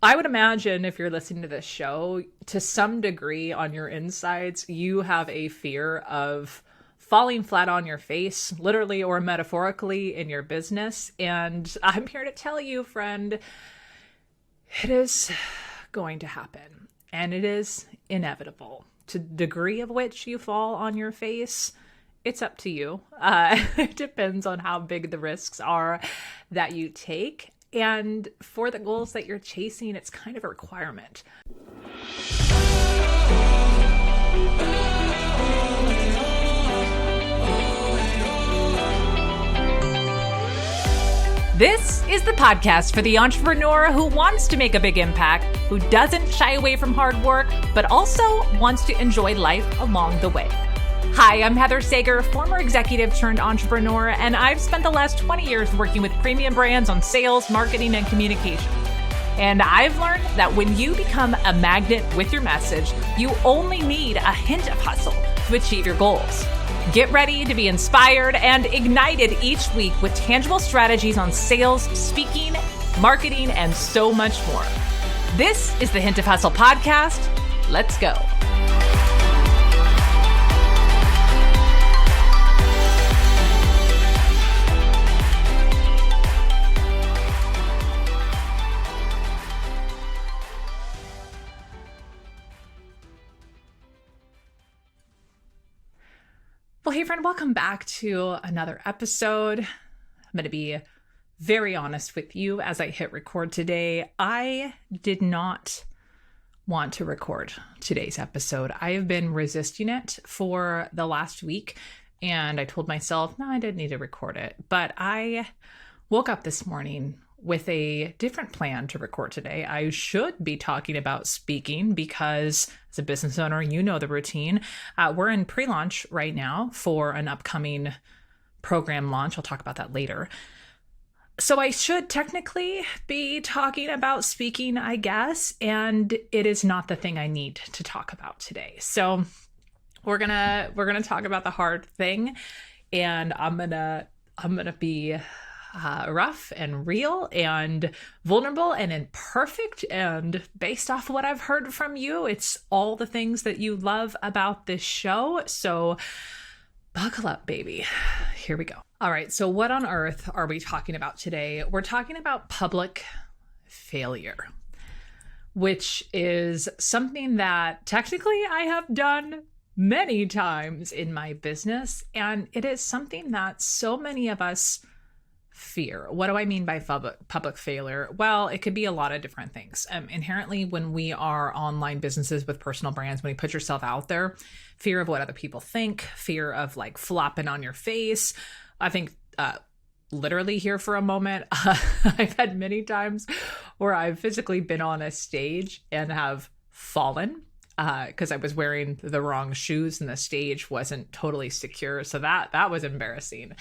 I would imagine if you're listening to this show, to some degree on your insides, you have a fear of falling flat on your face, literally or metaphorically, in your business. And I'm here to tell you, friend, it is going to happen. And it is inevitable. To the degree of which you fall on your face, it's up to you. It depends on how big the risks are that you take. And for the goals that you're chasing, it's kind of a requirement. This is the podcast for the entrepreneur who wants to make a big impact, who doesn't shy away from hard work, but also wants to enjoy life along the way. Hi, I'm Heather Sager, former executive turned entrepreneur, and I've spent the last 20 years working with premium brands on sales, marketing, and communication. And I've learned that when you become a magnet with your message, you only need a hint of hustle to achieve your goals. Get ready to be inspired and ignited each week with tangible strategies on sales, speaking, marketing, and so much more. This is the Hint of Hustle podcast. Let's go. Well, hey friend, welcome back to another episode. I'm going to be very honest with you as I hit record today. I did not want to record today's episode. I have been resisting it for the last week, and I told myself, no, I didn't need to record it. But I woke up this morning with a different plan to record today. I should be talking about speaking because as a business owner, you know the routine. We're in pre-launch right now for an upcoming program launch. I'll talk about that later. So I should technically be talking about speaking, I guess, and it is not the thing I need to talk about today. So we're gonna talk about the hard thing, and I'm gonna be rough and real and vulnerable and imperfect, and based off of what I've heard from you, it's all the things that you love about this show. So buckle up, baby. Here we go. All right. So what on earth are we talking about today? We're talking about public failure, which is something that technically I have done many times in my business, and it is something that so many of us fear. What do I mean by public failure? Well, it could be a lot of different things. Inherently, when we are online businesses with personal brands, when you put yourself out there, fear of what other people think, fear of like flopping on your face. I think literally here for a moment, I've had many times where I've physically been on a stage and have fallen because I was wearing the wrong shoes and the stage wasn't totally secure. So that was embarrassing.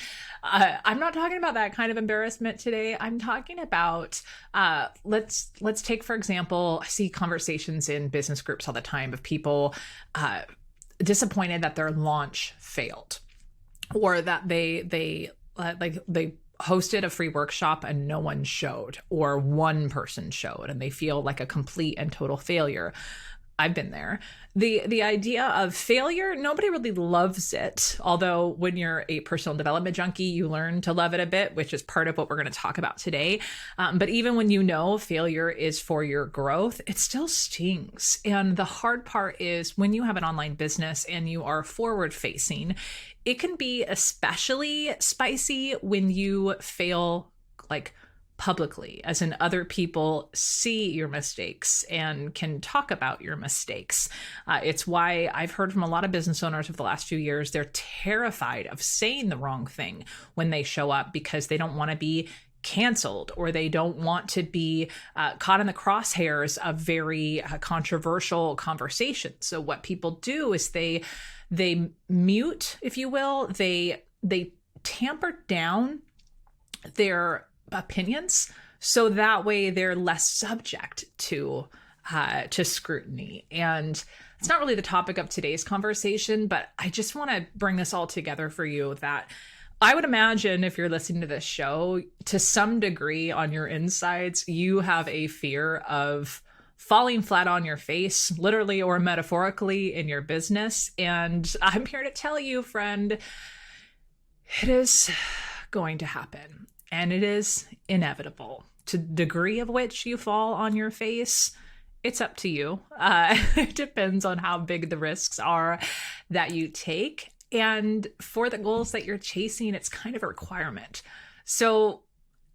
I'm not talking about that kind of embarrassment today. I'm talking about, let's take, for example, I see conversations in business groups all the time of people disappointed that their launch failed, or that they hosted a free workshop and no one showed, or one person showed and they feel like a complete and total failure. I've been there. The idea of failure, nobody really loves it. Although when you're a personal development junkie, you learn to love it a bit, which is part of what we're going to talk about today. But even when you know failure is for your growth, it still stings. And the hard part is when you have an online business and you are forward facing, it can be especially spicy when you fail like publicly, as in other people see your mistakes and can talk about your mistakes. It's why I've heard from a lot of business owners over the last few years, they're terrified of saying the wrong thing when they show up because they don't want to be canceled, or they don't want to be caught in the crosshairs of very controversial conversations. So what people do is they mute, if you will, they tamper down their opinions so that way they're less subject to scrutiny. And it's not really the topic of today's conversation, but I just want to bring this all together for you, that I would imagine if you're listening to this show, to some degree on your insides, you have a fear of falling flat on your face, literally or metaphorically, in your business. And I'm here to tell you, friend, it is going to happen. And it is inevitable. To the degree of which you fall on your face, it's up to you. It depends on how big the risks are that you take. And for the goals that you're chasing, it's kind of a requirement. So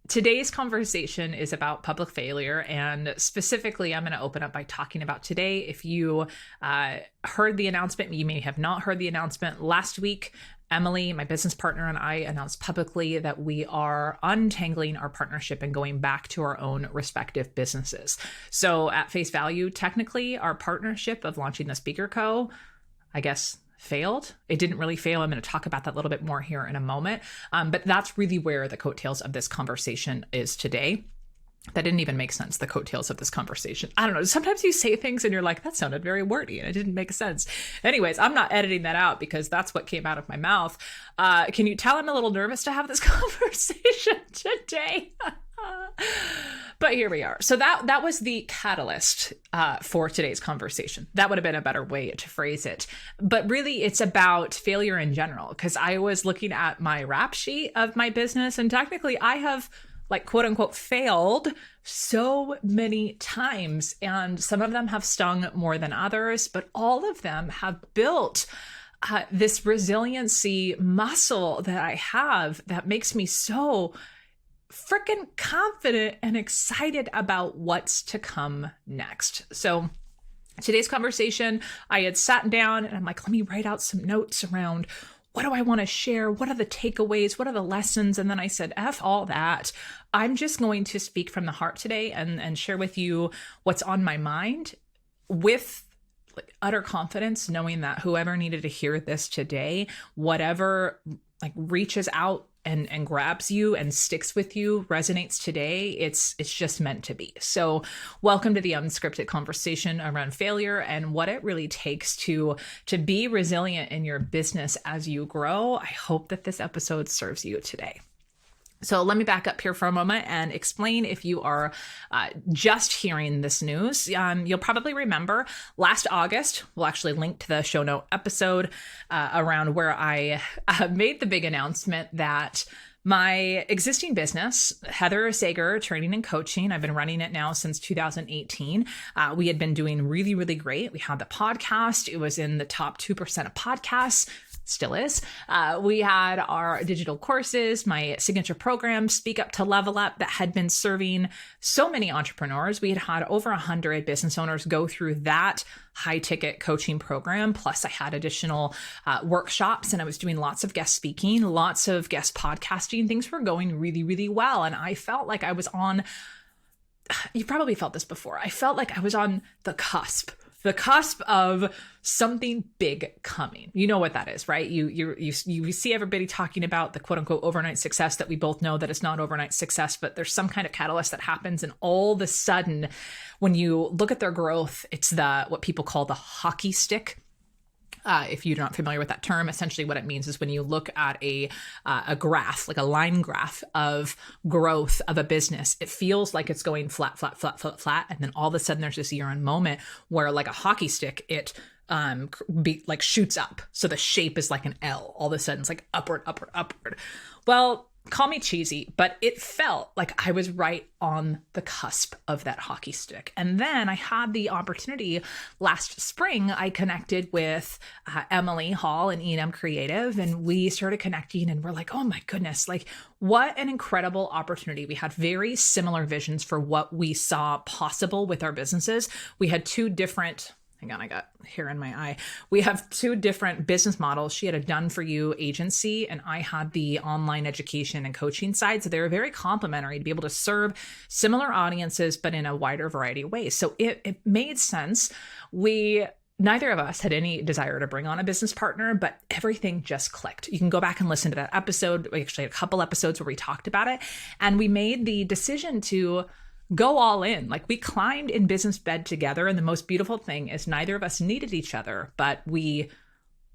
today's conversation is about public failure. And specifically, I'm going to open up by talking about today. If you heard the announcement, you may have not heard the announcement. Last week, Emily, my business partner, and I announced publicly that we are untangling our partnership and going back to our own respective businesses. So at face value, technically, our partnership of launching the Speaker Co., I guess, failed. It didn't really fail. I'm going to talk about that a little bit more here in a moment. But that's really where the coattails of this conversation is today. That didn't even make sense, the coattails of this conversation. I don't know. Sometimes you say things and you're like, that sounded very wordy and it didn't make sense. Anyways, I'm not editing that out because that's what came out of my mouth. Can you tell I'm a little nervous to have this conversation today? But here we are. So that was the catalyst for today's conversation. That would have been a better way to phrase it. But really, it's about failure in general, because I was looking at my rap sheet of my business, and technically I have, like, quote unquote, failed so many times. And some of them have stung more than others, but all of them have built this resiliency muscle that I have that makes me so freaking confident and excited about what's to come next. So today's conversation, I had sat down and I'm like, let me write out some notes around what do I want to share? What are the takeaways? What are the lessons? And then I said, F all that. I'm just going to speak from the heart today and share with you what's on my mind with utter confidence, knowing that whoever needed to hear this today, whatever reaches out and grabs you and sticks with you, resonates today, it's just meant to be. So welcome to the unscripted conversation around failure and what it really takes to be resilient in your business as you grow. I hope that this episode serves you today. So let me back up here for a moment and explain, if you are just hearing this news. You'll probably remember last August, we'll actually link to the show note episode around where I made the big announcement that my existing business, Heather Sager Training and Coaching, I've been running it now since 2018. We had been doing really, really great. We had the podcast. It was in the top 2% of podcasts. Still is. We had our digital courses, my signature program, Speak Up to Level Up, that had been serving so many entrepreneurs. We had over 100 business owners go through that high ticket coaching program. Plus I had additional workshops, and I was doing lots of guest speaking, lots of guest podcasting. Things were going really, really well. And I felt like I was on, you probably felt this before. I felt like I was on the cusp of something big coming. You know what that is, right? You see everybody talking about the quote unquote overnight success that we both know that it's not overnight success, but there's some kind of catalyst that happens, and all of a sudden, when you look at their growth, it's what people call the hockey stick. If you're not familiar with that term, essentially what it means is when you look at a graph, like a line graph of growth of a business, it feels like it's going flat, flat, flat, flat, flat. And then all of a sudden there's this year-end moment where, like a hockey stick, it shoots up. So the shape is like an L. All of a sudden it's like upward, upward, upward. Well, call me cheesy, but it felt like I was right on the cusp of that hockey stick. And then I had the opportunity last spring. I connected with Emily Hall and E&M Creative, and we started connecting, and we're like, oh my goodness, like what an incredible opportunity. We had very similar visions for what we saw possible with our businesses. We had two different, hang on, I got hair in my eye. We have two different business models. She had a done-for-you agency, and I had the online education and coaching side. So they were very complementary to be able to serve similar audiences, but in a wider variety of ways. So it made sense. Neither of us had any desire to bring on a business partner, but everything just clicked. You can go back and listen to that episode. We actually had a couple episodes where we talked about it, and we made the decision to go all in. Like, we climbed in business bed together. And the most beautiful thing is neither of us needed each other, but we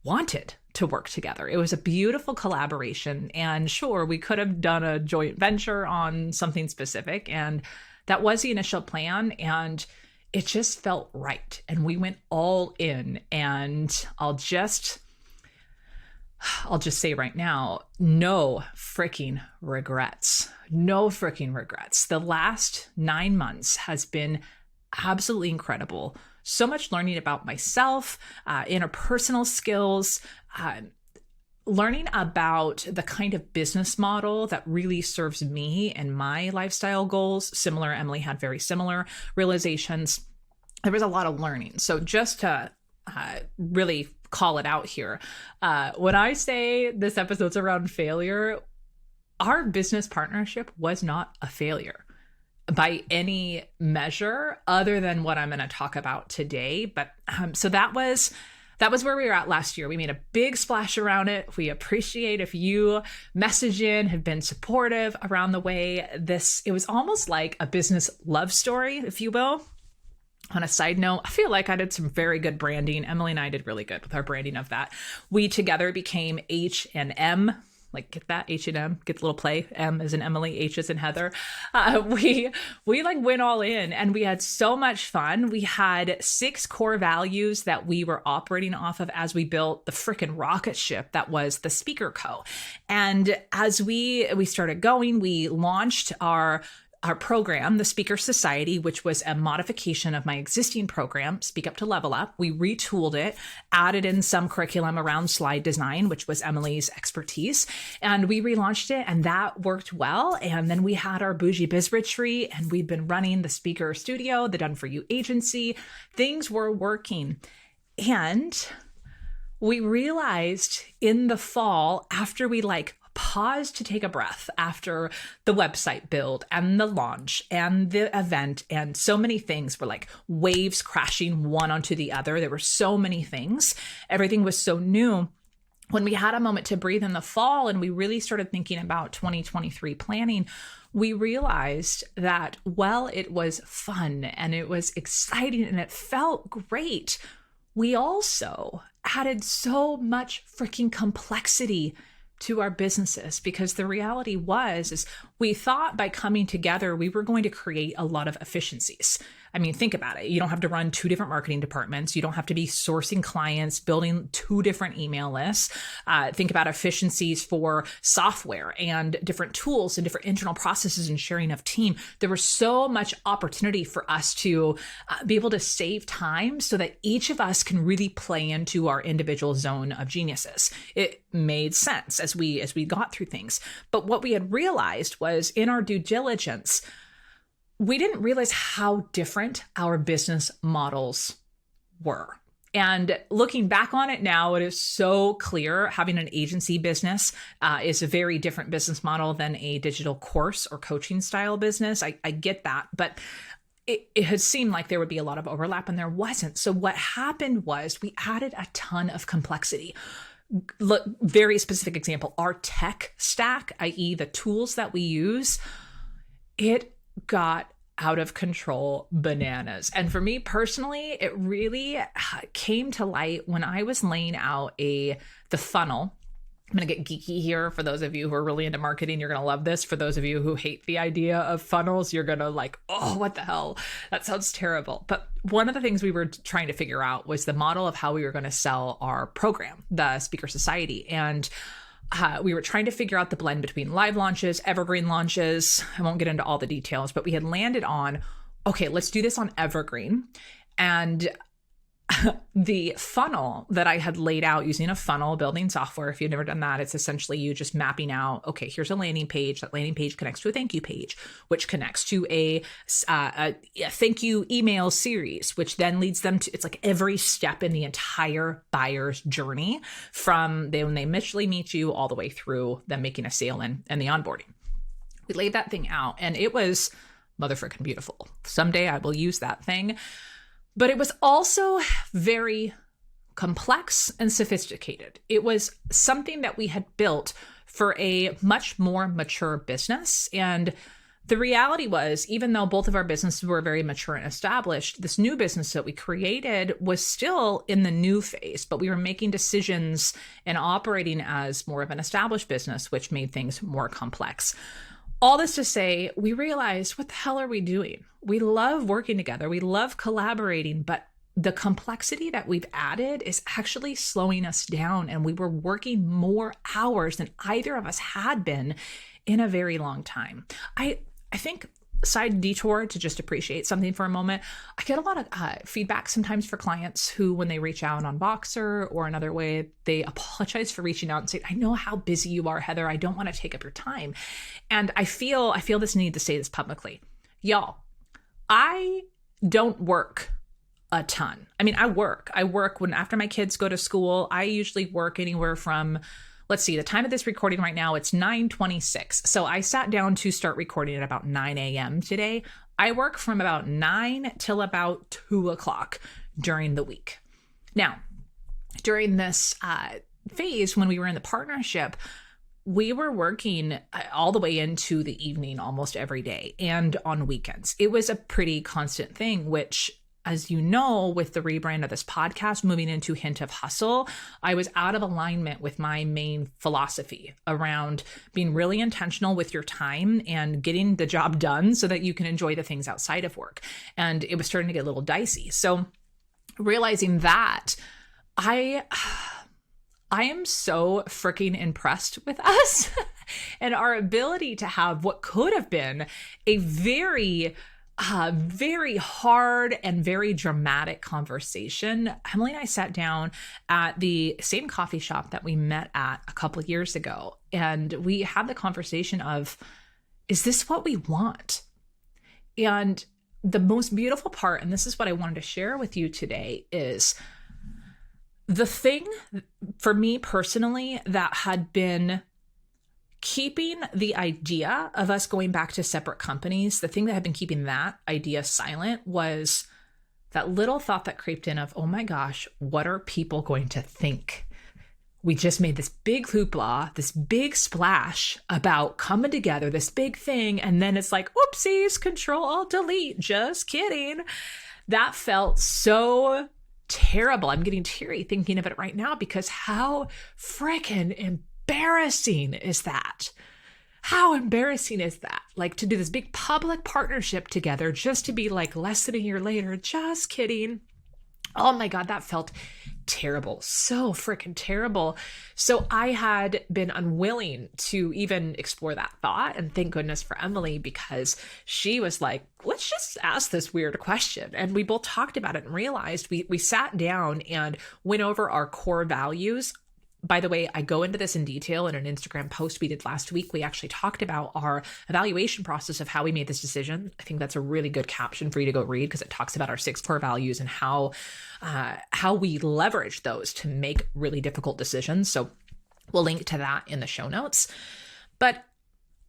wanted to work together. It was a beautiful collaboration. And sure, we could have done a joint venture on something specific. And that was the initial plan. And it just felt right. And we went all in. And I'll just say right now, no freaking regrets. No freaking regrets. The last 9 months has been absolutely incredible. So much learning about myself, interpersonal skills, learning about the kind of business model that really serves me and my lifestyle goals. Similar, Emily had very similar realizations. There was a lot of learning. So just to really call it out here, when I say this episode's around failure, our business partnership was not a failure by any measure other than what I'm going to talk about today. But so that was where we were at last year. We made a big splash around it. We appreciate if you message in, have been supportive around the way. It was almost like a business love story, if you will. On a side note, I feel like I did some very good branding. Emily and I did really good with our branding of that. We together became H&M. Like, get that? H&M, get the little play. M as in Emily, H as in Heather. We like went all in, and we had so much fun. We had 6 core values that we were operating off of as we built the freaking rocket ship that was the Speaker Co. And as we started going, we launched our program, the Speaker Society, which was a modification of my existing program, Speak Up to Level Up. We retooled it, added in some curriculum around slide design, which was Emily's expertise, and we relaunched it, and that worked well. And then we had our Bougie Biz Retreat, and we've been running the Speaker Studio, the Done For You agency. Things were working. And we realized in the fall, after we paused to take a breath after the website build and the launch and the event, and so many things were like waves crashing one onto the other. There were so many things. Everything was so new. When we had a moment to breathe in the fall and we really started thinking about 2023 planning, we realized that while it was fun and it was exciting and it felt great, we also added so much freaking complexity to our businesses, because the reality is we thought by coming together, we were going to create a lot of efficiencies. I mean, think about it. You don't have to run 2 different marketing departments. You don't have to be sourcing clients, building 2 different email lists. Think about efficiencies for software and different tools and different internal processes and sharing of team. There was so much opportunity for us to be able to save time so that each of us can really play into our individual zone of geniuses. It made sense as we got through things. But what we had realized was in our due diligence, we didn't realize how different our business models were. And looking back on it now, it is so clear having an agency business is a very different business model than a digital course or coaching style business. I get that, but it had seemed like there would be a lot of overlap, and there wasn't. So what happened was we added a ton of complexity. Look, very specific example, our tech stack, i.e. the tools that we use, it got out of control bananas. And for me personally, it really came to light when I was laying out the funnel. I'm going to get geeky here. For those of you who are really into marketing, you're going to love this. For those of you who hate the idea of funnels, you're going to oh, what the hell? That sounds terrible. But one of the things we were trying to figure out was the model of how we were going to sell our program, the Speaker Society. And we were trying to figure out the blend between live launches, evergreen launches. I won't get into all the details, but we had landed on, okay, let's do this on evergreen. And the funnel that I had laid out using a funnel building software, if you've never done that, it's essentially you just mapping out, okay, here's a landing page. That landing page connects to a thank you page, which connects to a thank you email series, which then leads them to, it's like every step in the entire buyer's journey from when they initially meet you all the way through them making a sale and the onboarding. We laid that thing out and it was motherfucking beautiful. Someday I will use that thing. But it was also very complex and sophisticated. It was something that we had built for a much more mature business. And the reality was, even though both of our businesses were very mature and established, this new business that we created was still in the new phase, but we were making decisions and operating as more of an established business, which made things more complex. All this to say, we realized, what the hell are we doing? We love working together. We love collaborating, but the complexity that we've added is actually slowing us down. And we were working more hours than either of us had been in a very long time. I think, side detour to just appreciate something for a moment, I get a lot of feedback sometimes for clients who, when they reach out on Voxer or another way, they apologize for reaching out and say, I know how busy you are, Heather. I don't want to take up your time. And I feel this need to say this publicly. Y'all, I don't work a ton. I mean, I work when after my kids go to school. I usually work anywhere from, let's see, the time of this recording right now, it's 9:26. So I sat down to start recording at about 9 a.m. today. I work from about 9 till about 2 o'clock during the week. Now, during this phase when we were in the partnership, we were working all the way into the evening almost every day and on weekends. It was a pretty constant thing, which, as you know, with the rebrand of this podcast, moving into Hint of Hustle, I was out of alignment with my main philosophy around being really intentional with your time and getting the job done so that you can enjoy the things outside of work. And it was starting to get a little dicey. So realizing that, I am so freaking impressed with us and our ability to have what could have been a very hard and very dramatic conversation. Emily and I sat down at the same coffee shop that we met at a couple of years ago, and we had the conversation of, is this what we want? And the most beautiful part, and this is what I wanted to share with you today, is the thing for me personally that had been keeping the idea of us going back to separate companies, the thing that had been keeping that idea silent was that little thought that creeped in of, oh my gosh, what are people going to think? We just made this big hoopla, this big splash about coming together, this big thing. And then it's like, oopsies, Control-Alt-Delete, just kidding. That felt so terrible. I'm getting teary thinking of it right now because how freaking embarrassing is that? How embarrassing is that? Like, to do this big public partnership together just to be like less than a year later, just kidding. Oh my God, that felt terrible. So freaking terrible. So I had been unwilling to even explore that thought. And thank goodness for Emily, because she was like, let's just ask this weird question. And we both talked about it and realized we sat down and went over our core values. By the way, I go into this in detail in an Instagram post we did last week. We actually talked about our evaluation process of how we made this decision. I think that's a really good caption for you to go read because it talks about our 6 core values and how we leverage those to make really difficult decisions. So we'll link to that in the show notes. But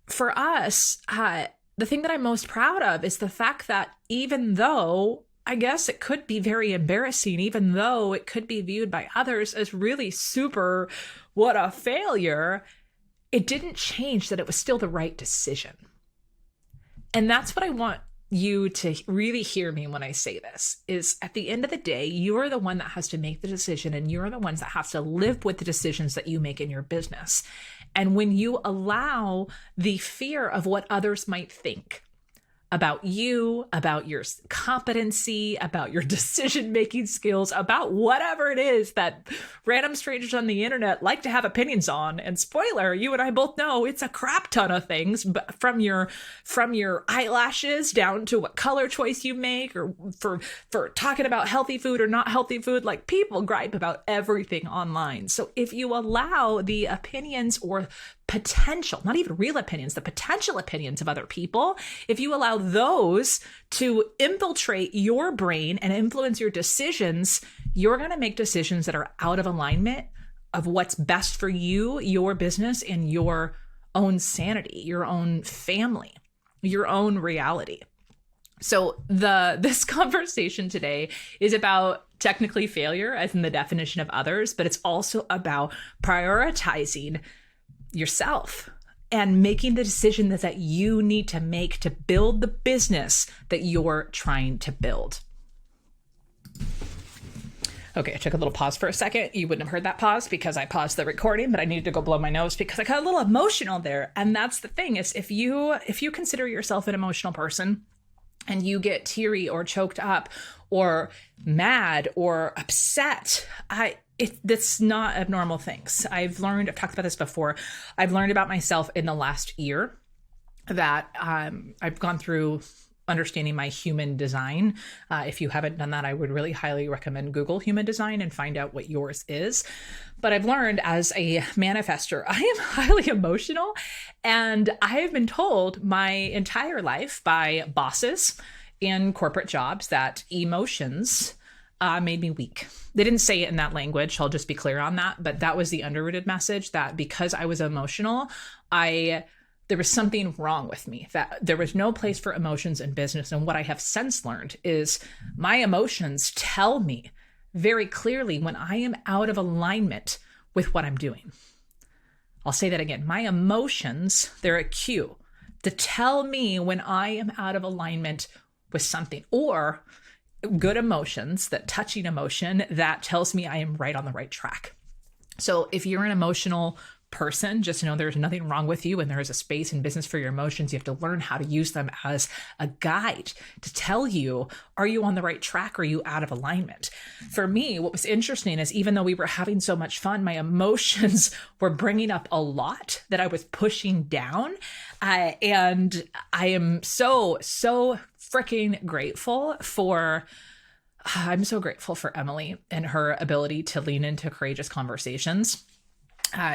for us, the thing that I'm most proud of is the fact that even though I guess it could be very embarrassing, even though it could be viewed by others as really super, what a failure, it didn't change that it was still the right decision. And that's what I want you to really hear me when I say this, is at the end of the day, you're the one that has to make the decision, and you're the ones that have to live with the decisions that you make in your business. And when you allow the fear of what others might think about you, about your competency, about your decision-making skills, about whatever it is that random strangers on the internet like to have opinions on. And spoiler, you and I both know it's a crap ton of things, but from your eyelashes down to what color choice you make, or for talking about healthy food or not healthy food, like people gripe about everything online. So if you allow the opinions or potential, not even real opinions, the potential opinions of other people, if you allow those to infiltrate your brain and influence your decisions, you're going to make decisions that are out of alignment of what's best for you, your business, and your own sanity, your own family, your own reality. So this conversation today is about technically failure as in the definition of others, but it's also about prioritizing yourself and making the decision that you need to make to build the business that you're trying to build. Okay, I took a little pause for a second. You wouldn't have heard that pause because I paused the recording, but I needed to go blow my nose because I got a little emotional there. And that's the thing, is if you consider yourself an emotional person and you get teary or choked up or mad or upset, that's not abnormal things. I've talked about this before. I've learned about myself in the last year that I've gone through understanding my human design. If you haven't done that, I would really highly recommend Google human design and find out what yours is. But I've learned as a manifester, I am highly emotional. And I have been told my entire life by bosses in corporate jobs that emotions made me weak. They didn't say it in that language. I'll just be clear on that. But that was the underrooted message, that because I was emotional, there was something wrong with me, that there was no place for emotions in business. And what I have since learned is my emotions tell me very clearly when I am out of alignment with what I'm doing. I'll say that again. My emotions, they're a cue to tell me when I am out of alignment with something, or good emotions, that touching emotion that tells me I am right on the right track. So if you're an emotional person, just know there's nothing wrong with you, and there is a space in business for your emotions. You have to learn how to use them as a guide to tell you, are you on the right track? Or are you out of alignment? For me, what was interesting is even though we were having so much fun, my emotions were bringing up a lot that I was pushing down. And I am so freaking grateful for I'm so grateful for Emily and her ability to lean into courageous conversations.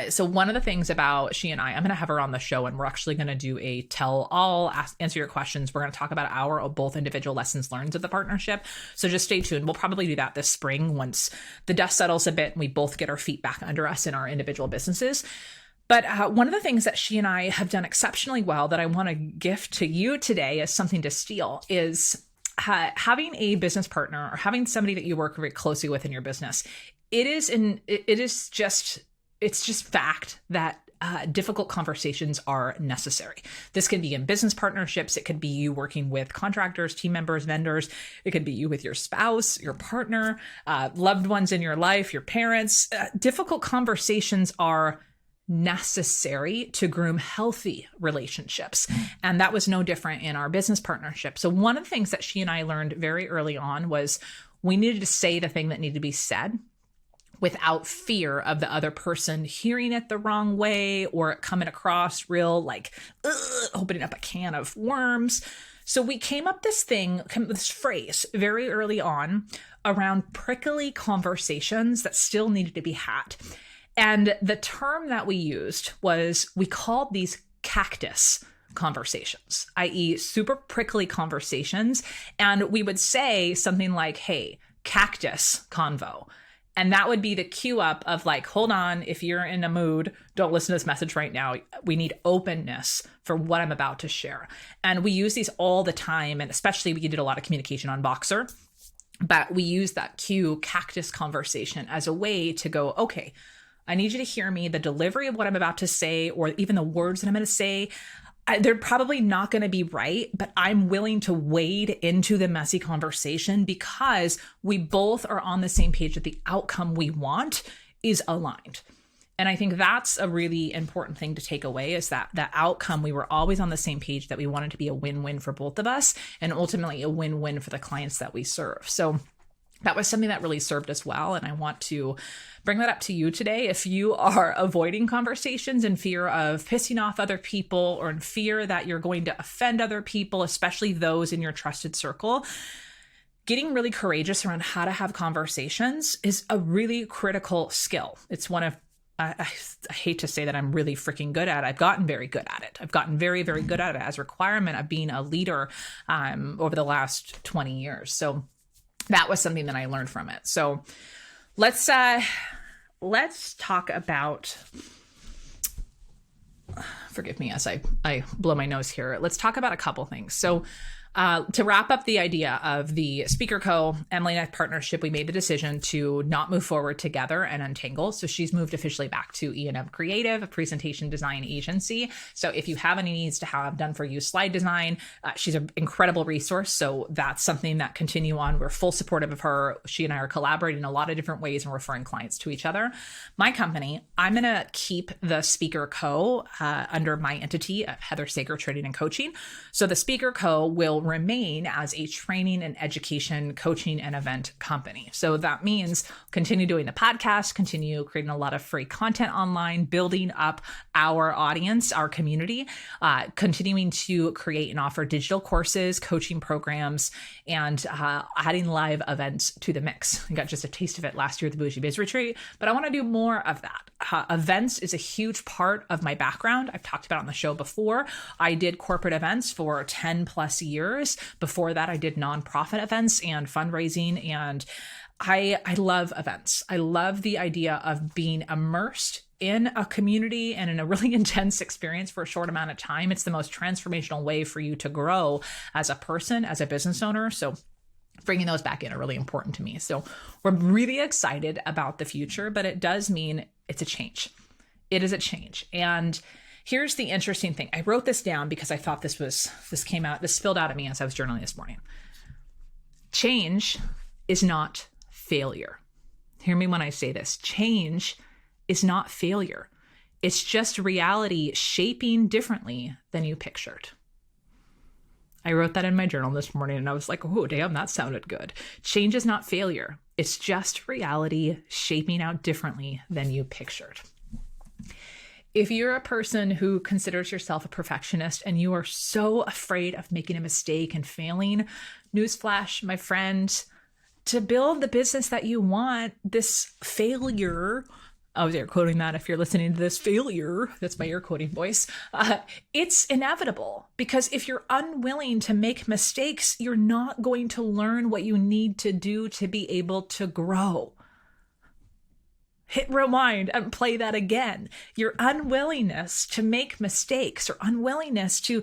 So one of the things about she and I'm going to have her on the show, and we're actually going to do a tell-all, answer your questions. We're going to talk about our both individual lessons learned of the partnership. So just stay tuned. We'll probably do that this spring once the dust settles a bit and we both get our feet back under us in our individual businesses. But one of the things that she and I have done exceptionally well that I want to gift to you today as something to steal is having a business partner or having somebody that you work very closely with in your business. It's just fact that difficult conversations are necessary. This can be in business partnerships. It could be you working with contractors, team members, vendors. It could be you with your spouse, your partner, loved ones in your life, your parents. Difficult conversations are necessary to groom healthy relationships. And that was no different in our business partnership. So one of the things that she and I learned very early on was we needed to say the thing that needed to be said without fear of the other person hearing it the wrong way or it coming across real like opening up a can of worms. So we came up this phrase very early on around prickly conversations that still needed to be had. And the term that we used was, we called these cactus conversations, i.e. super prickly conversations. And we would say something like, hey, cactus convo. And that would be the cue up of like, hold on, if you're in a mood, don't listen to this message right now. We need openness for what I'm about to share. And we use these all the time. And especially we did a lot of communication on Voxer, but we use that cue cactus conversation as a way to go, okay, I need you to hear me. The delivery of what I'm about to say, or even the words that I'm going to say, they're probably not going to be right, but I'm willing to wade into the messy conversation because we both are on the same page that the outcome we want is aligned. And I think that's a really important thing to take away, is that the outcome, we were always on the same page, that we wanted to be a win-win for both of us and ultimately a win-win for the clients that we serve. So that was something that really served us well. And I want to bring that up to you today. If you are avoiding conversations in fear of pissing off other people, or in fear that you're going to offend other people, especially those in your trusted circle, getting really courageous around how to have conversations is a really critical skill. It's one of, I hate to say that I'm really freaking good at it. I've gotten very good at it. I've gotten very, very good at it as a requirement of being a leader over the last 20 years. So that was something that I learned from it. So let's talk about, forgive me as I blow my nose here. Let's talk about a couple things. So To wrap up the idea of the Speaker Co. Emily and I partnership, we made the decision to not move forward together and untangle. So she's moved officially back to E&M Creative, a presentation design agency. So if you have any needs to have done for you slide design, she's an incredible resource. So that's something that continue on. We're full supportive of her. She and I are collaborating in a lot of different ways and referring clients to each other. My company, I'm going to keep the Speaker Co. Under my entity, Heather Sager Training and Coaching. So the Speaker Co. will remain as a training and education, coaching and event company. So that means continue doing the podcast, continue creating a lot of free content online, building up our audience, our community, continuing to create and offer digital courses, coaching programs, and adding live events to the mix. I got just a taste of it last year at the Bougie Biz Retreat, but I want to do more of that. Events is a huge part of my background. I've talked about it on the show before. I did corporate events for 10 plus years. Before that, I did nonprofit events and fundraising, and I love events. I love the idea of being immersed in a community and in a really intense experience for a short amount of time. It's the most transformational way for you to grow as a person, as a business owner. So bringing those back in are really important to me. So we're really excited about the future, but it does mean it's a change. It is a change. And here's the interesting thing. I wrote this down because I thought this spilled out at me as I was journaling this morning. Change is not failure. Hear me when I say this. Change is not failure. It's just reality shaping differently than you pictured. I wrote that in my journal this morning and I was like, oh, damn, that sounded good. Change is not failure. It's just reality shaping out differently than you pictured. If you're a person who considers yourself a perfectionist and you are so afraid of making a mistake and failing, newsflash, my friend, to build the business that you want, this failure, I was air quoting that if you're listening to this, failure, that's my air quoting voice, it's inevitable, because if you're unwilling to make mistakes, you're not going to learn what you need to do to be able to grow. Hit rewind and play that again. Your unwillingness to make mistakes or unwillingness to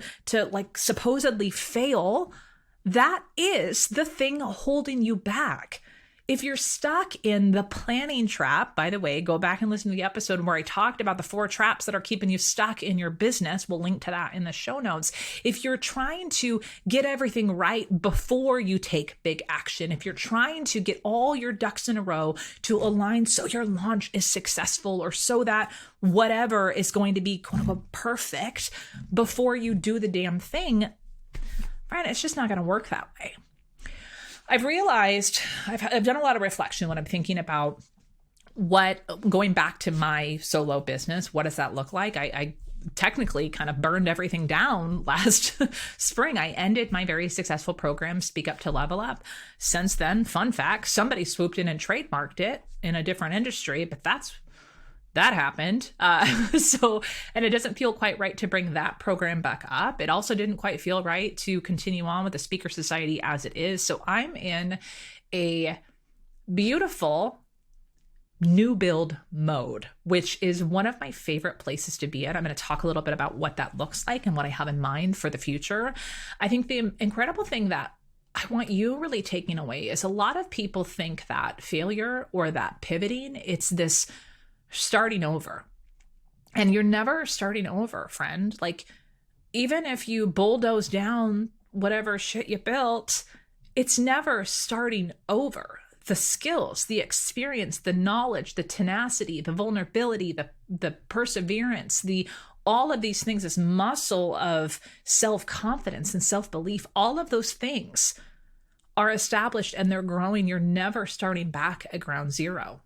like supposedly fail, that is the thing holding you back. If you're stuck in the planning trap, by the way, go back and listen to the episode where I talked about the 4 traps that are keeping you stuck in your business. We'll link to that in the show notes. If you're trying to get everything right before you take big action, if you're trying to get all your ducks in a row to align so your launch is successful or so that whatever is going to be quote unquote perfect before you do the damn thing, friend, it's just not going to work that way. I've realized I've done a lot of reflection when I'm thinking about going back to my solo business. What does that look like? I technically kind of burned everything down last spring. I ended my very successful program, Speak Up to Level Up. Since then, fun fact, somebody swooped in and trademarked it in a different industry, but that happened. And it doesn't feel quite right to bring that program back up. It also didn't quite feel right to continue on with the Speaker Society as it is. So I'm in a beautiful new build mode, which is one of my favorite places to be at. I'm going to talk a little bit about what that looks like and what I have in mind for the future. I think the incredible thing that I want you really taking away is a lot of people think that failure or that pivoting, it's this starting over. And you're never starting over, friend. Like, even if you bulldoze down whatever shit you built, it's never starting over. The skills, the experience, the knowledge, the tenacity, the vulnerability, the perseverance, all of these things, this muscle of self-confidence and self-belief, all of those things are established and they're growing. You're never starting back at ground zero.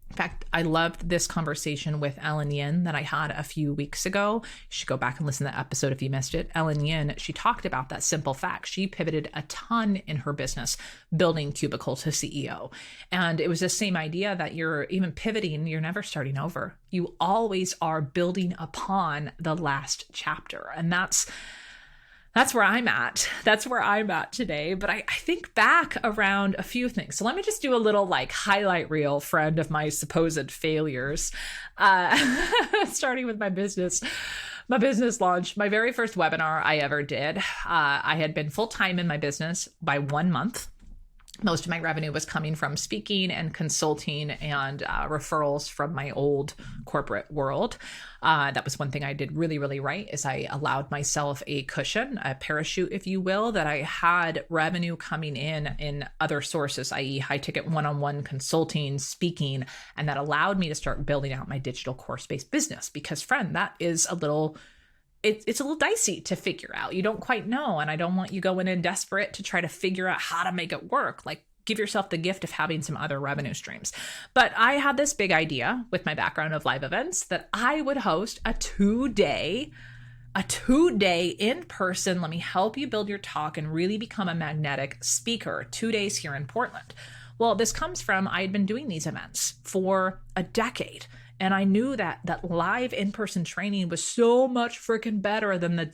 In fact, I loved this conversation with Ellen Yin that I had a few weeks ago. You should go back and listen to the episode if you missed it. Ellen Yin, she talked about that simple fact. She pivoted a ton in her business, building Cubicle to CEO. And it was the same idea that you're even pivoting, you're never starting over. You always are building upon the last chapter. And that's where I'm at. That's where I'm at today. But I think back around a few things. So let me just do a little highlight reel, friend, of my supposed failures, starting with my business. my business launch, my very first webinar I ever did. I had been full-time in my business by 1 month. Most of my revenue was coming from speaking and consulting and referrals from my old corporate world. That was one thing I did really, really right, is I allowed myself a cushion, a parachute, if you will, that I had revenue coming in other sources, i.e. high ticket one-on-one consulting, speaking, and that allowed me to start building out my digital course-based business. Because friend, that is it's a little dicey to figure out. You don't quite know. And I don't want you going in desperate to try to figure out how to make it work. Like, give yourself the gift of having some other revenue streams. But I had this big idea with my background of live events that I would host a two-day in-person, let me help you build your talk and really become a magnetic speaker, 2 days here in Portland. Well, this comes from, I had been doing these events for a decade. And I knew that live in-person training was so much freaking better than the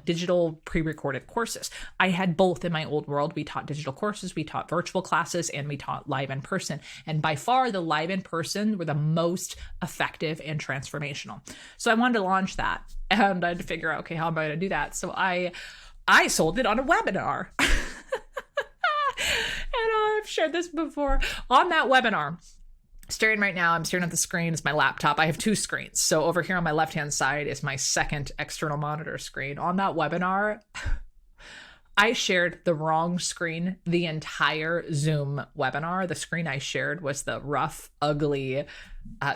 digital pre-recorded courses. I had both in my old world. We taught digital courses, we taught virtual classes, and we taught live in-person. And by far, the live in-person were the most effective and transformational. So I wanted to launch that, and I had to figure out, okay, how am I going to do that? So I sold it on a webinar. And I've shared this before. On that webinar, staring right now, I'm staring at the screen. It's my laptop. I have two screens. So over here on my left-hand side is my second external monitor screen. On that webinar, I shared the wrong screen the entire Zoom webinar. The screen I shared was the rough, ugly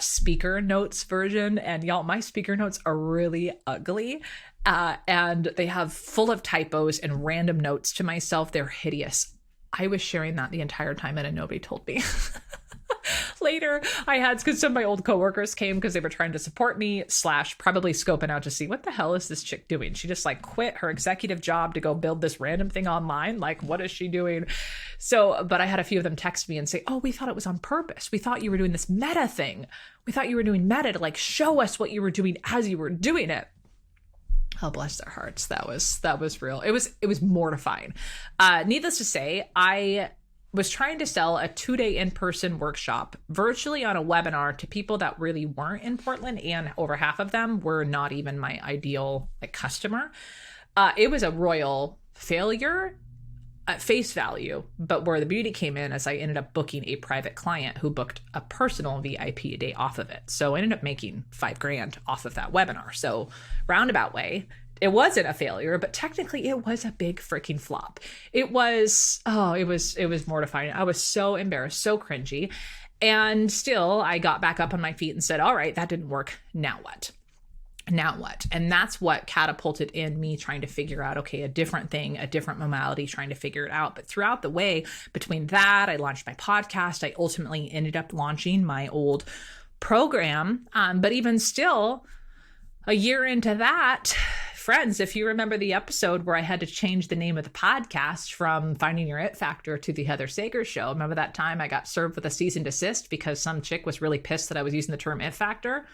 speaker notes version. And y'all, my speaker notes are really ugly. And they have full of typos and random notes to myself. They're hideous. I was sharing that the entire time and nobody told me. Later, I had, because some of my old coworkers came because they were trying to support me / probably scoping out to see what the hell is this chick doing. She just like quit her executive job to go build this random thing online. Like, what is she doing? So, but I had a few of them text me and say, oh, we thought it was on purpose. We thought you were doing this meta thing. We thought you were doing meta to like show us what you were doing as you were doing it. Oh, bless their hearts. That was real. It was mortifying. Needless to say, I was trying to sell a 2-day in-person workshop virtually on a webinar to people that really weren't in Portland, and over half of them were not even my ideal customer. It was a royal failure at face value, but where the beauty came in is I ended up booking a private client who booked a personal VIP day off of it. So I ended up making $5,000 off of that webinar. So roundabout way, it wasn't a failure, but technically it was a big freaking flop. It was mortifying. I was so embarrassed, so cringy. And still I got back up on my feet and said, all right, that didn't work. Now what? And that's what catapulted in me trying to figure out, okay, a different thing, a different modality, trying to figure it out. But throughout the way, between that, I launched my podcast. I ultimately ended up launching my old program. But even still, a year into that, friends, if you remember the episode where I had to change the name of the podcast from Finding Your It Factor to The Heather Sager Show, remember that time I got served with a cease and desist because some chick was really pissed that I was using the term It Factor?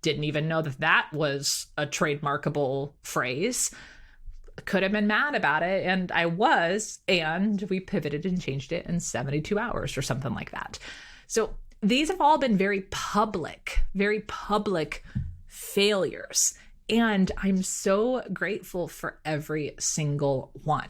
Didn't even know that was a trademarkable phrase. Could have been mad about it, and I was, and we pivoted and changed it in 72 hours or something like that. So these have all been very public failures. And I'm so grateful for every single one.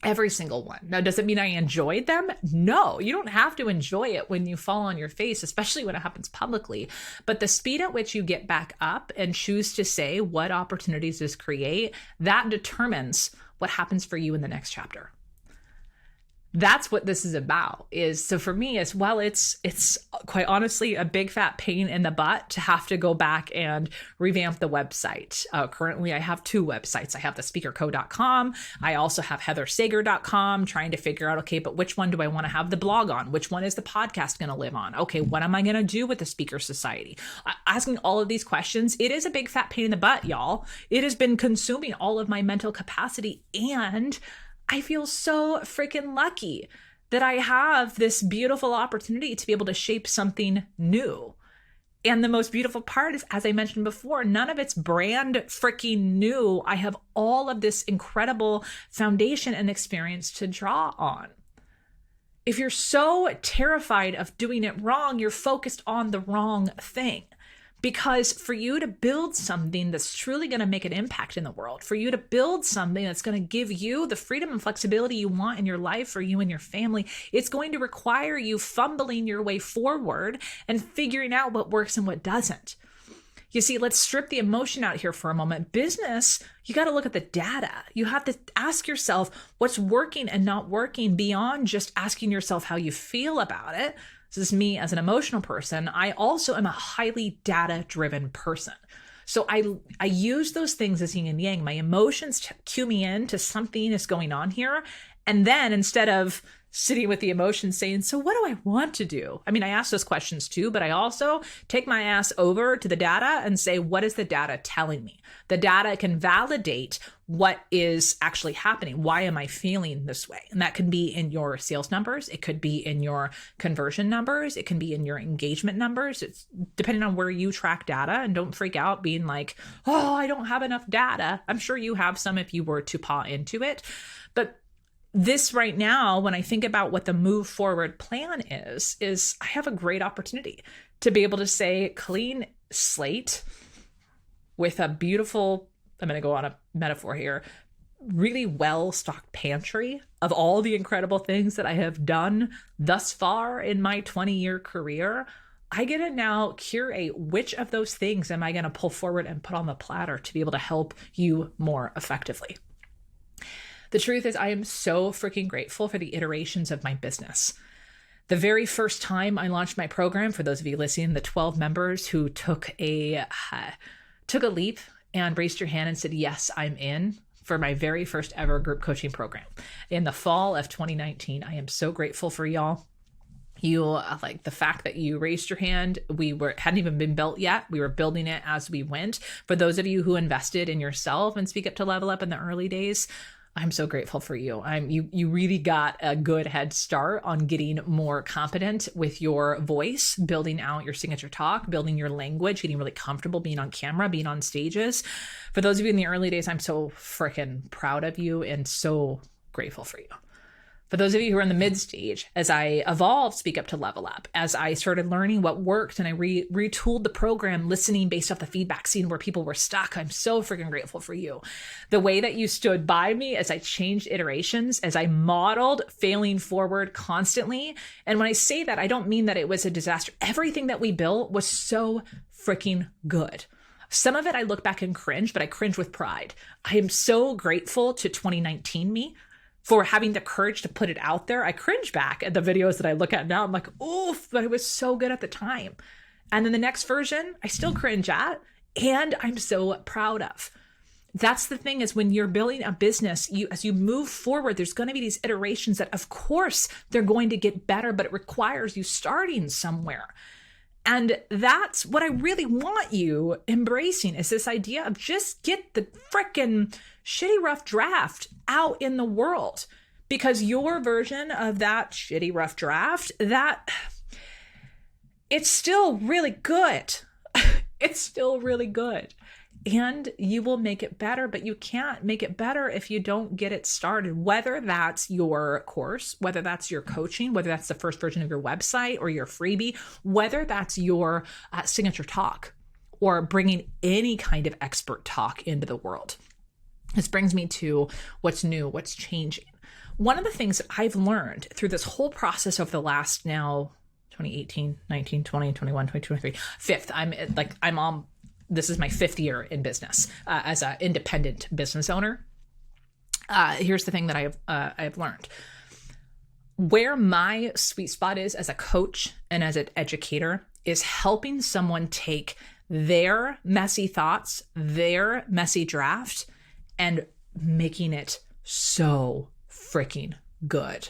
Every single one. Now, does it mean I enjoyed them? No, you don't have to enjoy it when you fall on your face, especially when it happens publicly. But the speed at which you get back up and choose to say what opportunities this create, that determines what happens for you in the next chapter. That's what this is about. So for me as well, it's quite honestly a big fat pain in the butt to have to go back and revamp the website. Currently I have two websites. I have the speakerco.com. I also have heathersager.com, trying to figure out, okay, but which one do I want to have the blog on? Which one is the podcast going to live on? Okay, what am I going to do with the Speaker Society? Asking all of these questions, it is a big fat pain in the butt, y'all. It has been consuming all of my mental capacity, and I feel so freaking lucky that I have this beautiful opportunity to be able to shape something new. And the most beautiful part is, as I mentioned before, none of it's brand freaking new. I have all of this incredible foundation and experience to draw on. If you're so terrified of doing it wrong, you're focused on the wrong thing. Because for you to build something that's truly going to make an impact in the world, for you to build something that's going to give you the freedom and flexibility you want in your life for you and your family, it's going to require you fumbling your way forward and figuring out what works and what doesn't. You see, let's strip the emotion out here for a moment. Business, you got to look at the data. You have to ask yourself what's working and not working beyond just asking yourself how you feel about it. This is me as an emotional person. I also am a highly data-driven person. So I use those things as yin and yang. My emotions cue me in to something is going on here. And then instead of sitting with the emotions saying, so what do I want to do? I mean, I ask those questions too, but I also take my ass over to the data and say, what is the data telling me? The data can validate what is actually happening. Why am I feeling this way? And that can be in your sales numbers. It could be in your conversion numbers. It can be in your engagement numbers. It's depending on where you track data. And don't freak out being like, oh, I don't have enough data. I'm sure you have some if you were to paw into it. But this right now, when I think about what the move forward plan is I have a great opportunity to be able to say clean slate with a beautiful, I'm going to go on a metaphor here, really well-stocked pantry of all the incredible things that I have done thus far in my 20-year career. I get to now curate which of those things am I going to pull forward and put on the platter to be able to help you more effectively. The truth is, I am so freaking grateful for the iterations of my business. The very first time I launched my program, for those of you listening, the 12 members who took a leap and raised your hand and said, yes, I'm in for my very first ever group coaching program in the fall of 2019. I am so grateful for y'all. You like the fact that you raised your hand. Hadn't even been built yet. We were building it as we went. For those of you who invested in yourself and Speak Up to Level Up in the early days, I'm so grateful for you. You really got a good head start on getting more competent with your voice, building out your signature talk, building your language, getting really comfortable being on camera, being on stages. For those of you in the early days, I'm so freaking proud of you and so grateful for you. For those of you who are in the mid stage, as I evolved Speak Up to Level Up, as I started learning what worked and I retooled the program, listening based off the feedback, seeing where people were stuck, I'm so freaking grateful for you. The way that you stood by me as I changed iterations, as I modeled failing forward constantly. And when I say that, I don't mean that it was a disaster. Everything that we built was so freaking good. Some of it I look back and cringe, but I cringe with pride. I am so grateful to 2019 me for having the courage to put it out there. I cringe back at the videos that I look at now. I'm like, oof, but it was so good at the time. And then the next version, I still cringe at, and I'm so proud of. That's the thing, is when you're building a business, as you move forward, there's going to be these iterations that, of course, they're going to get better, but it requires you starting somewhere. And that's what I really want you embracing, is this idea of just get the frickin' shitty rough draft out in the world, because your version of that shitty rough draft, it's still really good. It's still really good. And you will make it better, but you can't make it better if you don't get it started, whether that's your course, whether that's your coaching, whether that's the first version of your website or your freebie, whether that's your signature talk or bringing any kind of expert talk into the world. This brings me to what's new, what's changing. One of the things that I've learned through this whole process over the last now 2018, 19, 20, 21, 22, 23, fifth, this is my 5th year in business as an independent business owner. Here's the thing that I have learned. Where my sweet spot is as a coach and as an educator is helping someone take their messy thoughts, their messy draft, and making it so freaking good.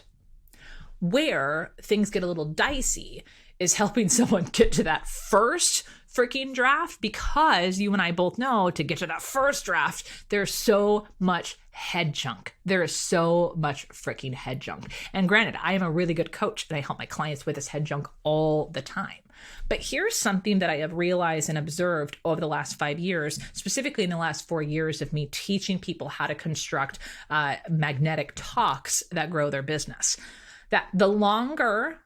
Where things get a little dicey is helping someone get to that first freaking draft, because you and I both know to get to that first draft, there's so much head junk. There is so much freaking head junk. And granted, I am a really good coach and I help my clients with this head junk all the time. But here's something that I have realized and observed over the last 5 years, specifically in the last 4 years of me teaching people how to construct magnetic talks that grow their business. That the longer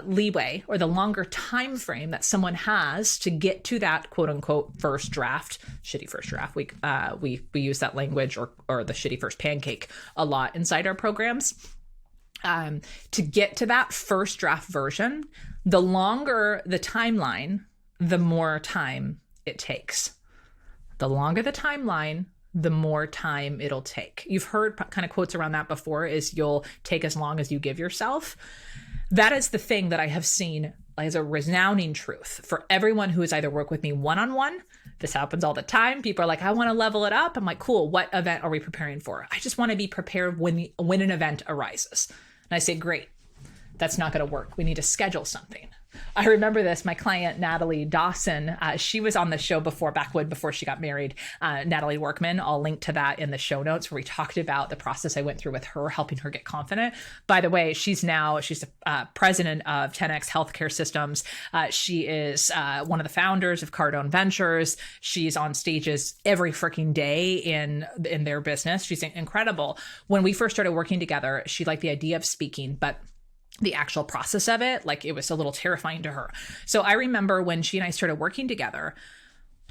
leeway or the longer time frame that someone has to get to that quote unquote first draft, shitty first draft. We use that language or the shitty first pancake a lot inside our programs. To get to that first draft version, the longer the timeline, the more time it takes. The longer the timeline, the more time it'll take. You've heard kind of quotes around that before, is you'll take as long as you give yourself. That is the thing that I have seen as a resounding truth for everyone who has either worked with me one-on-one. This happens all the time. People are like, I want to level it up. I'm like, cool. What event are we preparing for? I just want to be prepared when an event arises. And I say, great. That's not going to work. We need to schedule something. I remember this. My client, Natalie Dawson, she was on the show before she got married. Natalie Workman, I'll link to that in the show notes, where we talked about the process I went through with her, helping her get confident. By the way, she's president of 10X Healthcare Systems. She is one of the founders of Cardone Ventures. She's on stages every freaking day in their business. She's incredible. When we first started working together, she liked the idea of speaking, but the actual process of it, like, it was a little terrifying to her. So I remember when she and I started working together,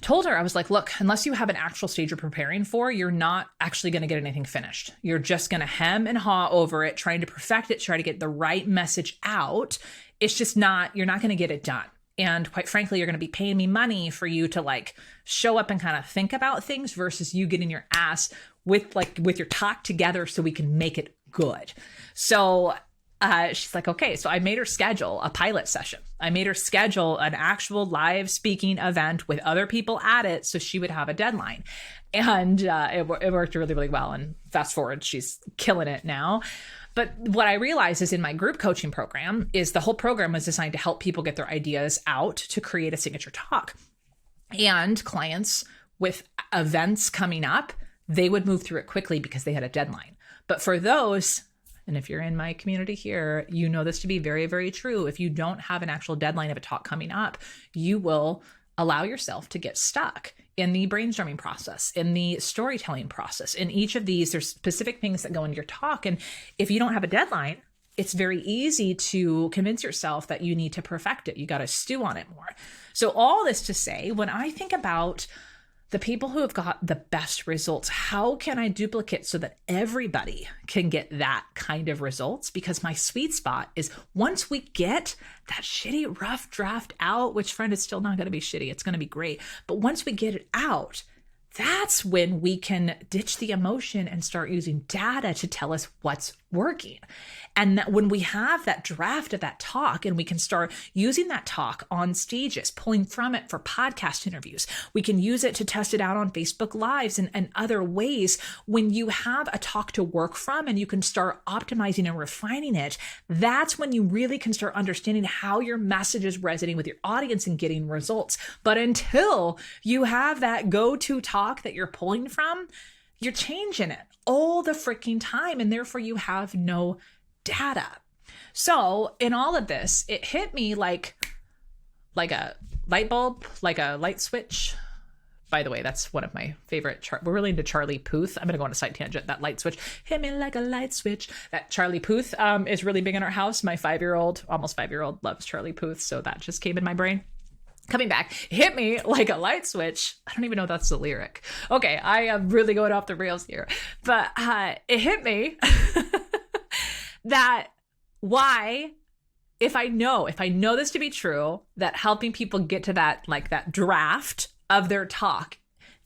told her, I was like, look, unless you have an actual stage you're preparing for, you're not actually going to get anything finished. You're just going to hem and haw over it, trying to perfect it, try to get the right message out. It's just you're not going to get it done. And quite frankly, you're going to be paying me money for you to like show up and kind of think about things versus you getting your ass with your talk together so we can make it good. So she's like, okay. So I made her schedule a pilot session. I made her schedule an actual live speaking event with other people at it, so she would have a deadline. And it worked really, really well. And fast forward, she's killing it now. But what I realized is in my group coaching program is the whole program was designed to help people get their ideas out to create a signature talk. And clients with events coming up, they would move through it quickly because they had a deadline. But for those, and if you're in my community here, you know this to be very, very true. If you don't have an actual deadline of a talk coming up, you will allow yourself to get stuck in the brainstorming process, in the storytelling process. In each of these, there's specific things that go into your talk. And if you don't have a deadline, it's very easy to convince yourself that you need to perfect it. You got to stew on it more. So all this to say, when I think about the people who have got the best results, how can I duplicate so that everybody can get that kind of results? Because my sweet spot is once we get that shitty rough draft out, which, friend, is still not going to be shitty. It's going to be great. But once we get it out, that's when we can ditch the emotion and start using data to tell us what's working. And that when we have that draft of that talk and we can start using that talk on stages, pulling from it for podcast interviews, we can use it to test it out on Facebook Lives and other ways. When you have a talk to work from and you can start optimizing and refining it, that's when you really can start understanding how your message is resonating with your audience and getting results. But until you have that go-to talk that you're pulling from, you're changing it all the freaking time, and therefore you have no data. So in all of this, it hit me like a light bulb, like a light switch. By the way, that's one of my favorite. We're really into Charlie Puth. I'm going to go on a side tangent. That light switch hit me like a light switch. That Charlie Puth is really big in our house. My almost 5-year-old loves Charlie Puth. So that just came in my brain. Coming back, hit me like a light switch. I don't even know if that's the lyric. Okay, I am really going off the rails here. But it hit me that if I know this to be true, that helping people get to that draft of their talk,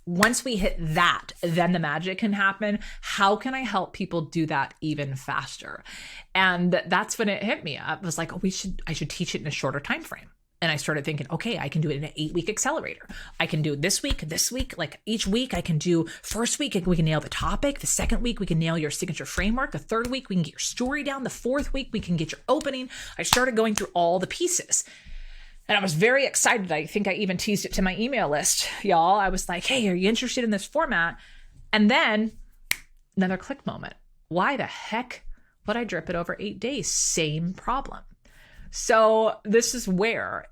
once we hit that, then the magic can happen. How can I help people do that even faster? And that's when it hit me. I was like, I should teach it in a shorter time frame. And I started thinking, okay, I can do it in an 8-week accelerator. I can do this week, like each week I can do first week, we can nail the topic. The second week, we can nail your signature framework. The third week, we can get your story down. The fourth week, we can get your opening. I started going through all the pieces. And I was very excited. I think I even teased it to my email list, y'all. I was like, hey, are you interested in this format? And then another click moment. Why the heck would I drip it over 8 days? Same problem. So this is where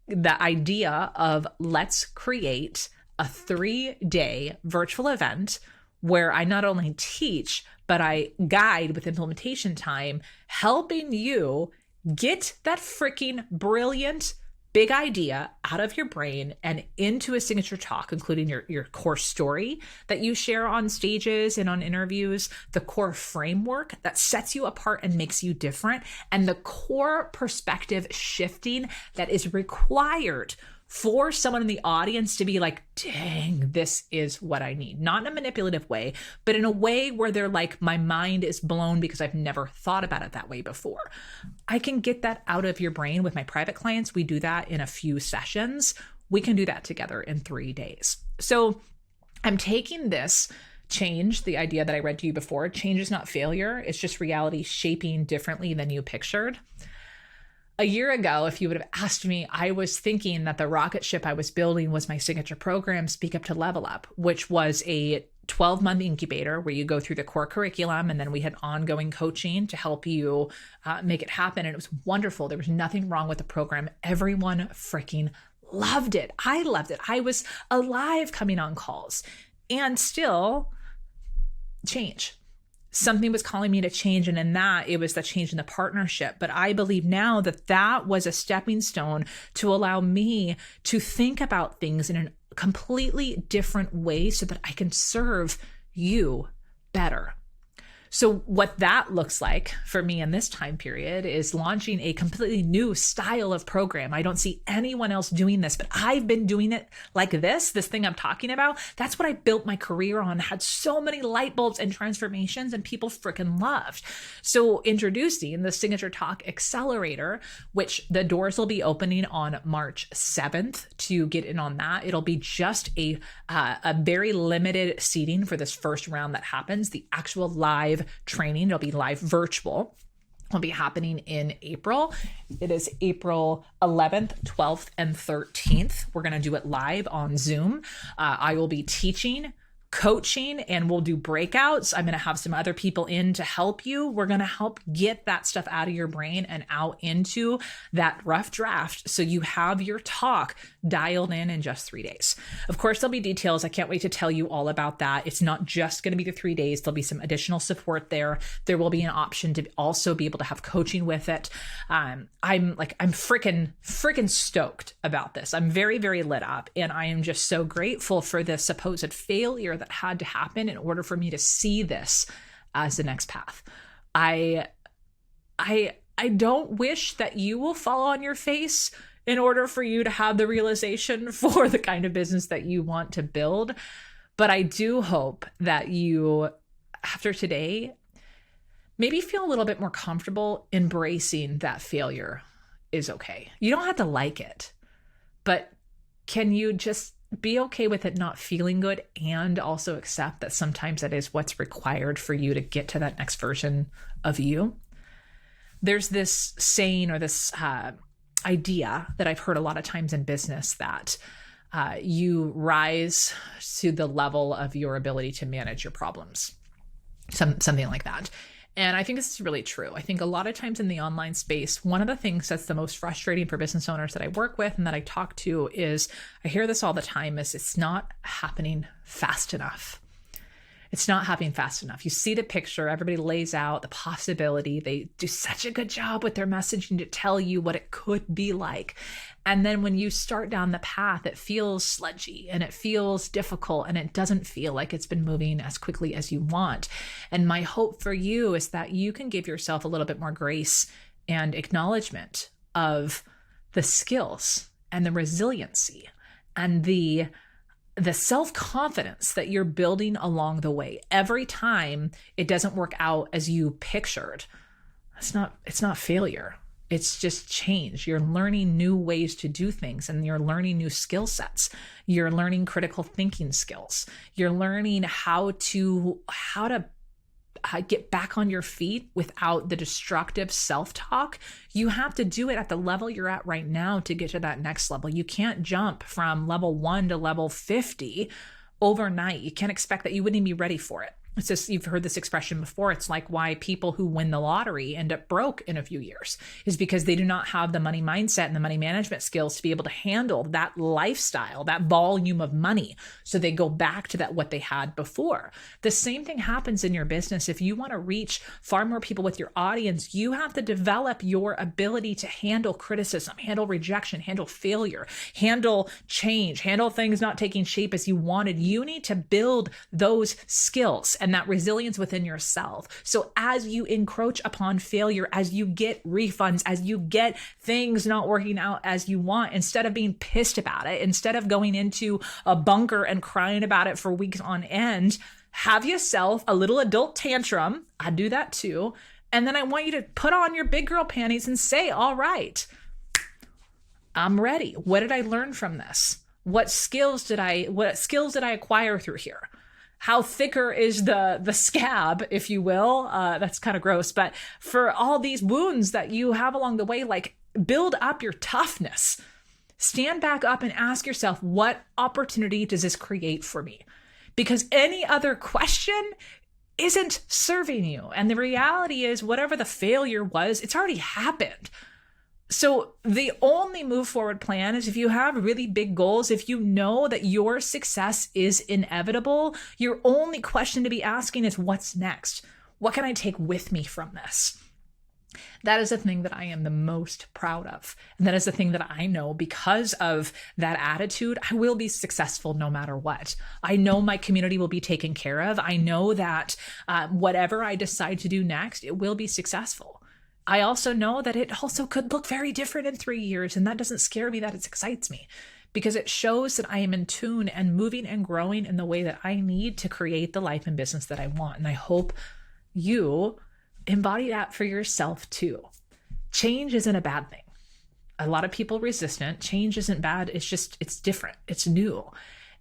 the idea of let's create a 3-day virtual event where I not only teach, but I guide with implementation time, helping you Get that freaking brilliant big idea out of your brain and into a signature talk, including your core story that you share on stages and on interviews, the core framework that sets you apart and makes you different, and the core perspective shifting that is required for someone in the audience to be like, dang, this is what I need. Not in a manipulative way, but in a way where they're like, my mind is blown because I've never thought about it that way before. I can get that out of your brain with my private clients. We do that in a few sessions. We can do that together in 3 days. So I'm taking this change, the idea that I read to you before. Change is not failure. It's just reality shaping differently than you pictured. A year ago, if you would have asked me, I was thinking that the rocket ship I was building was my signature program, Speak Up to Level Up, which was a 12-month incubator where you go through the core curriculum, and then we had ongoing coaching to help you make it happen. And it was wonderful. There was nothing wrong with the program. Everyone freaking loved it. I loved it. I was alive coming on calls, and still change. Something was calling me to change. And in that, it was the change in the partnership. But I believe now that that was a stepping stone to allow me to think about things in a completely different way so that I can serve you better. So what that looks like for me in this time period is launching a completely new style of program. I don't see anyone else doing this, but I've been doing it like this thing I'm talking about. That's what I built my career on, had so many light bulbs and transformations, and people freaking loved. So introducing the Signature Talk Accelerator, which the doors will be opening on March 7th to get in on that. It'll be just a very limited seating for this first round that happens. The actual live training, it'll be live virtual, will be happening in April. It is April 11th, 12th, and 13th. We're going to do it live on Zoom. I will be teaching, coaching, and we'll do breakouts. I'm going to have some other people in to help you. We're going to help get that stuff out of your brain and out into that rough draft so you have your talk dialed in just 3 days. Of course, there'll be details. I can't wait to tell you all about that. It's not just going to be the 3 days. There'll be some additional support there. There will be an option to also be able to have coaching with it. I'm freaking stoked about this. I'm very, very lit up, and I am just so grateful for the supposed failure that had to happen in order for me to see this as the next path. I don't wish that you will fall on your face in order for you to have the realization for the kind of business that you want to build. But I do hope that you, after today, maybe feel a little bit more comfortable embracing that failure is okay. You don't have to like it, but can you just be okay with it not feeling good and also accept that sometimes that is what's required for you to get to that next version of you? There's this saying or this idea that I've heard a lot of times in business that you rise to the level of your ability to manage your problems, something like that. And I think this is really true. I think a lot of times in the online space, one of the things that's the most frustrating for business owners that I work with and that I talk to is, I hear this all the time, is it's not happening fast enough. It's not happening fast enough. You see the picture, everybody lays out the possibility. They do such a good job with their messaging to tell you what it could be like. And then when you start down the path, it feels sludgy and it feels difficult and it doesn't feel like it's been moving as quickly as you want. And my hope for you is that you can give yourself a little bit more grace and acknowledgement of the skills and the resiliency and the self-confidence that you're building along the way. Every time it doesn't work out as you pictured, it's not failure. It's just change. You're learning new ways to do things, and you're learning new skill sets. You're learning critical thinking skills. You're learning how to get back on your feet without the destructive self-talk. You have to do it at the level you're at right now to get to that next level. You can't jump from level 1 to level 50 overnight. You can't expect that. You wouldn't even be ready for it. It's just, you've heard this expression before. It's like why people who win the lottery end up broke in a few years is because they do not have the money mindset and the money management skills to be able to handle that lifestyle, that volume of money. So they go back to that, what they had before. The same thing happens in your business. If you want to reach far more people with your audience, you have to develop your ability to handle criticism, handle rejection, handle failure, handle change, handle things not taking shape as you wanted. You need to build those skills and that resilience within yourself. So as you encroach upon failure, as you get refunds, as you get things not working out as you want, instead of being pissed about it, instead of going into a bunker and crying about it for weeks on end, have yourself a little adult tantrum. I do that too. And then I want you to put on your big girl panties and say, all right, I'm ready. What did I learn from this? What skills did I acquire through here? How thicker is the scab, if you will? That's kind of gross. But for all these wounds that you have along the way, like, build up your toughness. Stand back up and ask yourself, what opportunity does this create for me? Because any other question isn't serving you. And the reality is, whatever the failure was, it's already happened. So the only move forward plan is if you have really big goals, if you know that your success is inevitable, your only question to be asking is, what's next? What can I take with me from this? That is the thing that I am the most proud of. And that is the thing that I know, because of that attitude, I will be successful no matter what. I know my community will be taken care of. I know that whatever I decide to do next, it will be successful. I also know that it also could look very different in 3 years, and that doesn't scare me, that it excites me, because it shows that I am in tune and moving and growing in the way that I need to create the life and business that I want. And I hope you embody that for yourself too. Change isn't a bad thing. A lot of people resist it. Change isn't bad. It's different. It's new.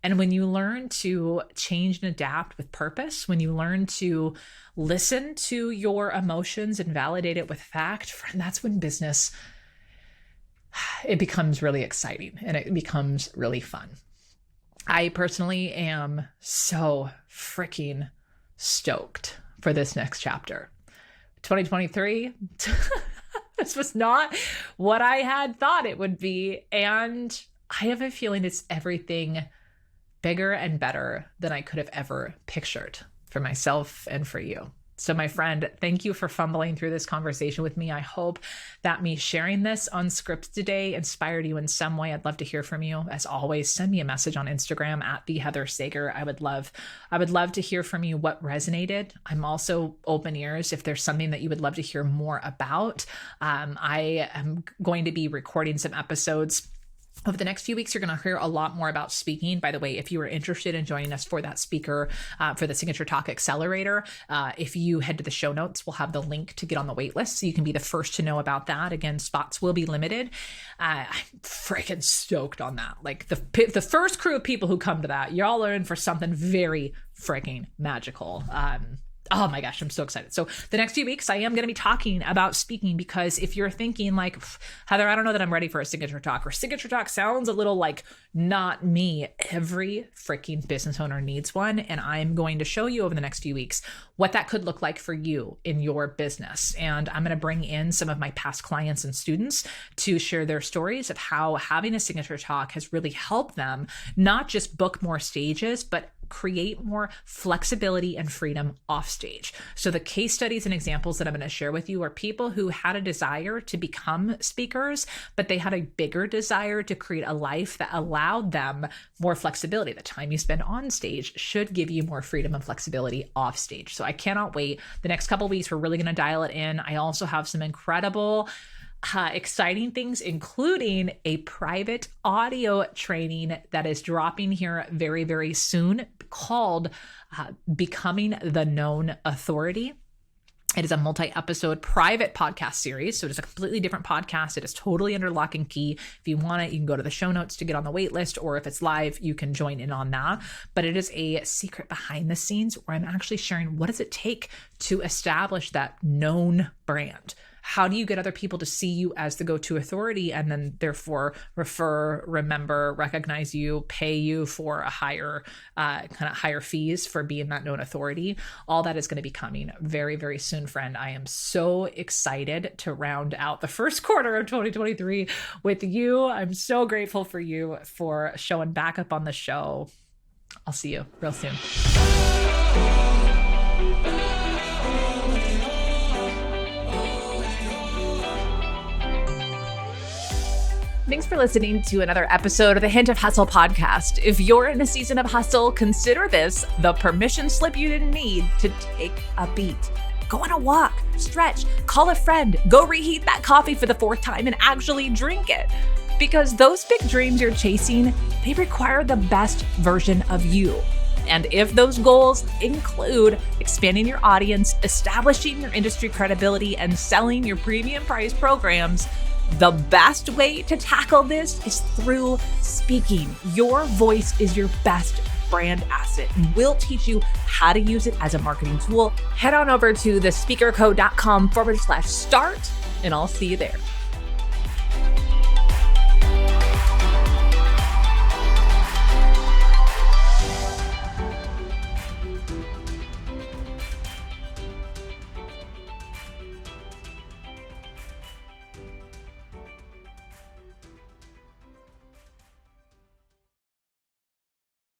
And when you learn to change and adapt with purpose, when you learn to listen to your emotions and validate it with fact, friend, that's when business, it becomes really exciting and it becomes really fun. I personally am so freaking stoked for this next chapter. 2023, this was not what I had thought it would be. And I have a feeling it's everything bigger and better than I could have ever pictured for myself and for you. So my friend, thank you for fumbling through this conversation with me. I hope that me sharing this unscripted today inspired you in some way. I'd love to hear from you. As always, send me a message on Instagram at @theheathersager. I would love to hear from you what resonated. I'm also open ears if there's something that you would love to hear more about. I am going to be recording some episodes over the next few weeks. You're going to hear a lot more about speaking. By the way, if you are interested in joining us for that speaker, for the Signature Talk Accelerator, if you head to the show notes, we'll have the link to get on the wait list so you can be the first to know about that. Again, spots will be limited. I'm freaking stoked on that. Like the first crew of people who come to that, y'all are in for something very freaking magical. Oh my gosh, I'm so excited. So the next few weeks, I am going to be talking about speaking, because if you're thinking like, Heather, I don't know that I'm ready for a Signature Talk, or Signature Talk sounds a little like not me. Every freaking business owner needs one. And I'm going to show you over the next few weeks what that could look like for you in your business. And I'm going to bring in some of my past clients and students to share their stories of how having a Signature Talk has really helped them not just book more stages, but create more flexibility and freedom off stage. So the case studies and examples that I'm going to share with you are people who had a desire to become speakers, but they had a bigger desire to create a life that allowed them more flexibility. The time you spend on stage should give you more freedom and flexibility off stage. So I cannot wait. The next couple of weeks, we're really going to dial it in. I also have some incredible exciting things, including a private audio training that is dropping here very, very soon, called Becoming the Known Authority. It is a multi-episode private podcast series. So it is a completely different podcast. It is totally under lock and key. If you want it, you can go to the show notes to get on the wait list, or if it's live, you can join in on that. But it is a secret behind the scenes where I'm actually sharing what does it take to establish that known brand. how do you get other people to see you as the go-to authority and then therefore refer, remember, recognize you, pay you for a higher higher fees for being that known authority? All that is going to be coming very, very soon, friend. I am so excited to round out the first quarter of 2023 with you. I'm so grateful for you for showing back up on the show. I'll see you real soon. Thanks for listening to another episode of the Hint of Hustle podcast. If you're in a season of hustle, consider this the permission slip you didn't need to take a beat. Go on a walk, stretch, call a friend, go reheat that coffee for the 4th time and actually drink it. Because those big dreams you're chasing, they require the best version of you. And if those goals include expanding your audience, establishing your industry credibility, and selling your premium price programs, the best way to tackle this is through speaking. Your voice is your best brand asset, and we'll teach you how to use it as a marketing tool. Head on over to thespeakercode.com/start, and I'll see you there.